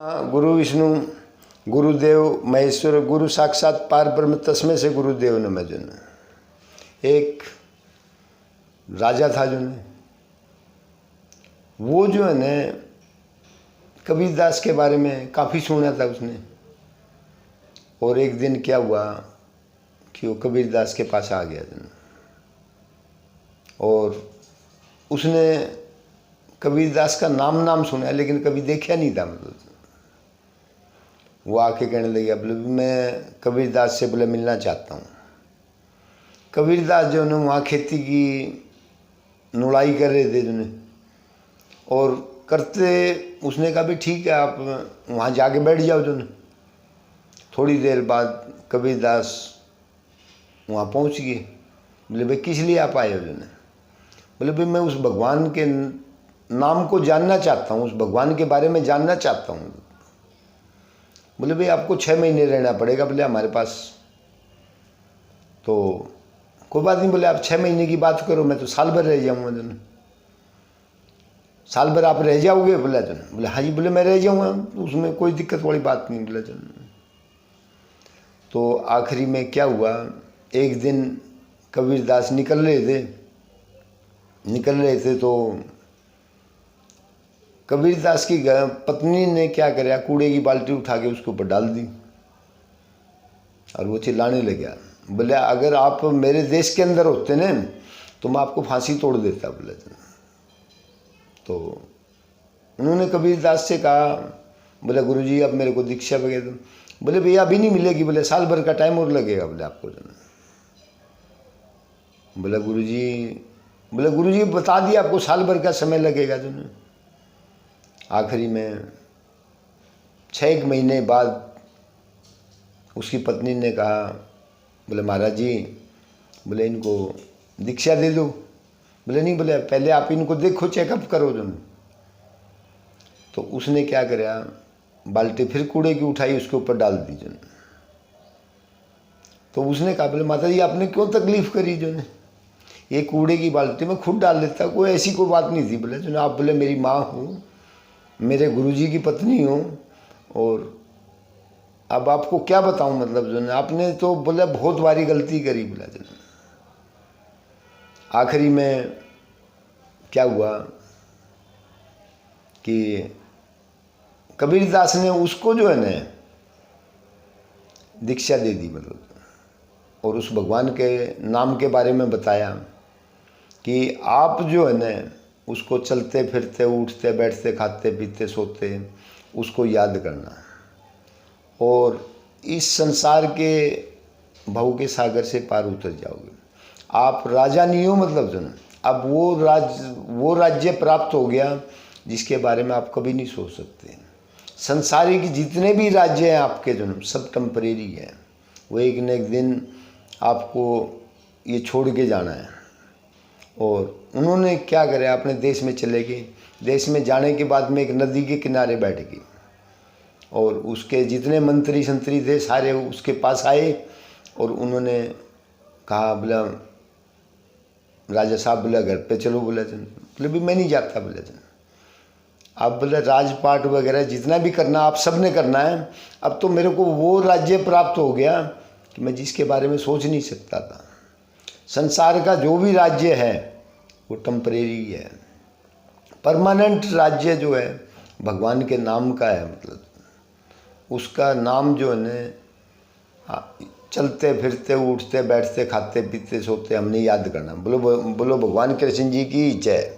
गुरु विष्णु गुरुदेव महेश्वर गुरु साक्षात पार ब्रह्म तस्मै से गुरुदेव नमः। जो एक राजा था जो वो जो है न कबीरदास के बारे में काफ़ी सुना था उसने। और एक दिन क्या हुआ कि वो कबीरदास के पास आ गया जो और उसने कबीरदास का नाम सुना लेकिन कभी देखा नहीं था। मतलब वो आके कहने लगे बोले मैं कबीरदास से बोले मिलना चाहता हूँ। कबीरदास जो है वहाँ खेती की नुड़ाई कर रहे थे जो और करते उसने कहा भी ठीक है आप वहाँ जाके बैठ जाओ जो। थोड़ी देर बाद कबीरदास वहाँ पहुँच गए। बोले भाई किस लिए आप आए हो जो। बोले भाई मैं उस भगवान के नाम को जानना चाहता हूँ, उस भगवान के बारे में जानना चाहता हूँ। बोले भाई आपको 6 महीने रहना पड़ेगा बोले हमारे पास। तो कोई बात नहीं बोले आप 6 महीने की बात करो, मैं तो साल भर रह जाऊँगा जो। साल भर आप रह जाओगे बोला जो। बोले हाँ जी बोले मैं रह जाऊँगा, उसमें कोई दिक्कत वाली बात नहीं बोला जो। तो आखिरी में क्या हुआ, एक दिन कबीरदास निकल रहे थे तो कबीरदास की पत्नी ने क्या कराया, कूड़े की बाल्टी उठा के उसके ऊपर डाल दी और वो चिल्लाने लगा। बोले अगर आप मेरे देश के अंदर होते न तो मैं आपको फांसी तोड़ देता बोले। तो उन्होंने कबीरदास से कहा बोले गुरुजी अब मेरे को दीक्षा वगैरह। बोले भैया अभी नहीं मिलेगी, बोले साल भर का टाइम और लगेगा बोले आपको। बोले गुरुजी बता दिया आपको साल भर का समय लगेगा जो। आखिरी में 6 महीने बाद उसकी पत्नी ने कहा बोले महाराज जी बोले इनको दीक्षा दे दो। बोले नहीं बोले पहले आप इनको देखो, चेकअप करो जो। तो उसने क्या कराया, बाल्टी फिर कूड़े की उठाई उसके ऊपर डाल दी जो। तो उसने कहा बोले माता जी आपने क्यों तकलीफ़ करी जो। ये कूड़े की बाल्टी में खुद डाल देता, कोई ऐसी कोई बात नहीं थी बोले जो। आप बोले मेरी माँ हो, मेरे गुरुजी की पत्नी हो और अब आपको क्या बताऊं मतलब जो आपने तो बोले बहुत भारी गलती करी बोला जो। आखिरी में क्या हुआ कि कबीरदास ने उसको जो है न दीक्षा दे दी मतलब। और उस भगवान के नाम के बारे में बताया कि आप जो है न उसको चलते फिरते उठते बैठते खाते पीते सोते उसको याद करना और इस संसार के भव के सागर से पार उतर जाओगे। आप राजा नहीं हो मतलब जो। अब वो राज्य प्राप्त हो गया जिसके बारे में आप कभी नहीं सोच सकते। संसारिक जितने भी राज्य हैं आपके जो सब टेम्परेरी हैं, वो एक न एक दिन आपको ये छोड़ के जाना है। और उन्होंने क्या करा, अपने देश में चले गए। देश में जाने के बाद में एक नदी के किनारे बैठ गए और उसके जितने मंत्री संतरी थे सारे उसके पास आए और उन्होंने कहा बोला राजा साहब बोला घर पे चलो बोला जन। बोले भी मैं नहीं जाता बोले जन। अब बोले राजपाट वगैरह जितना भी करना आप सब ने करना है। अब तो मेरे को वो राज्य प्राप्त हो गया कि मैं जिसके बारे में सोच नहीं सकता था। संसार का जो भी राज्य है वो टेम्परेरी है। परमानेंट राज्य जो है भगवान के नाम का है। मतलब उसका नाम जो है न चलते फिरते उठते बैठते खाते पीते सोते हमने याद करना। बोलो भगवान कृष्ण जी की जय।